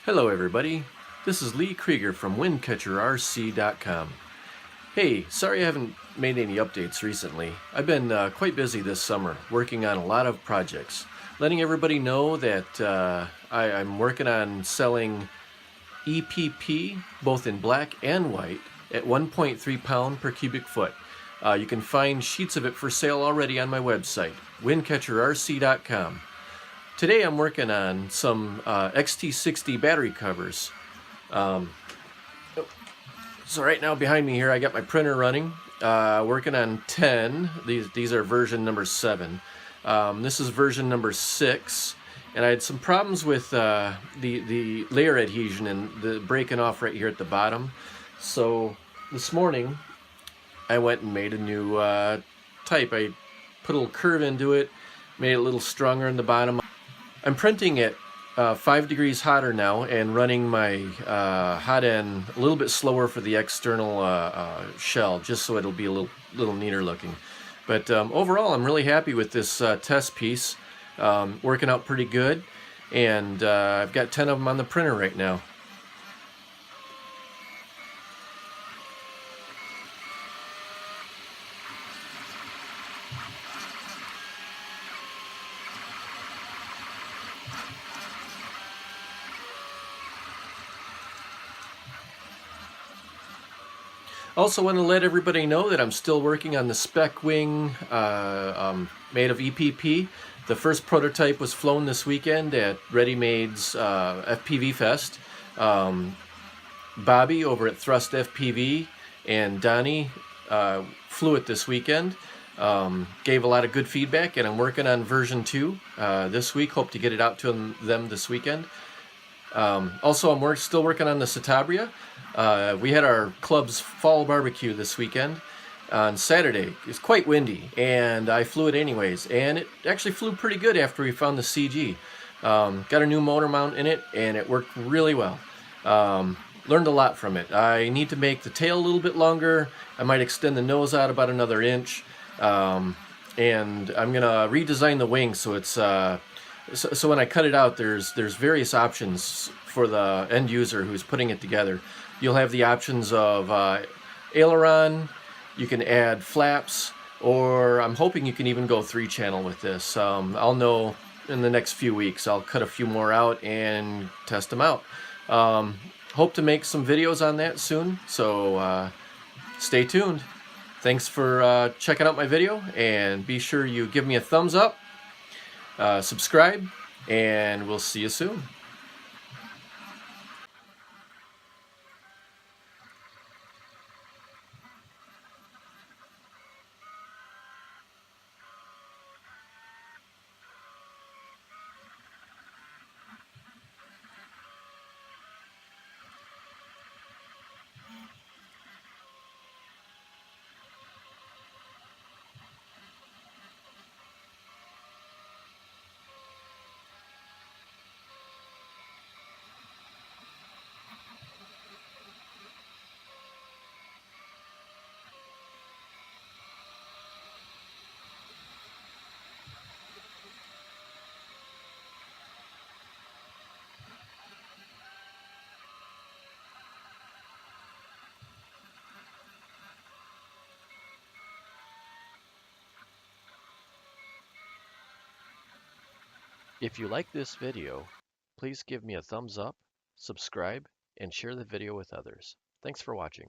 Hello everybody, this is Lee Krieger from WindcatcherRC.com. Hey, sorry I haven't made any updates recently. I've been quite busy this summer working on a lot of projects. Letting everybody know that I'm working on selling EPP both in black and white at 1.3 pound per cubic foot. You can find sheets of it for sale already on my website, WindcatcherRC.com. Today I'm working on some XT-60 battery covers. So right now behind me here I got my printer running, working on 10. These are version number 7. This is version number 6, and I had some problems with the layer adhesion and the breaking off right here at the bottom. So this morning I went and made a new type. I put a little curve into it, made it a little stronger in the bottom. I'm printing it 5 degrees hotter now and running my hot end a little bit slower for the external shell, just so it'll be a little neater looking. But overall, I'm really happy with this test piece. Working out pretty good, and I've got 10 of them on the printer right now. Also want to let everybody know that I'm still working on the Spec Wing made of EPP. The first prototype was flown this weekend at Ready Made's FPV Fest. Bobby over at Thrust FPV and Donnie flew it this weekend. Gave a lot of good feedback, and I'm working on version 2 this week. Hope to get it out to them this weekend. Also, I'm still working on the Citabria. We had our club's fall barbecue this weekend on Saturday. It was quite windy, and I flew it anyways, and it actually flew pretty good after we found the CG. Got a new motor mount in it, and it worked really well. Learned a lot from it. I need to make the tail a little bit longer. I might extend the nose out about another inch, and I'm gonna redesign the wing so it's so when I cut it out, there's various options for the end user who's putting it together. You'll have the options of aileron, you can add flaps, or I'm hoping you can even go 3-channel with this. I'll know in the next few weeks. I'll cut a few more out and test them out. Hope to make some videos on that soon, so stay tuned. Thanks for checking out my video, and be sure you give me a thumbs up, subscribe, and we'll see you soon. If you like this video, please give me a thumbs up, subscribe, and share the video with others. Thanks for watching.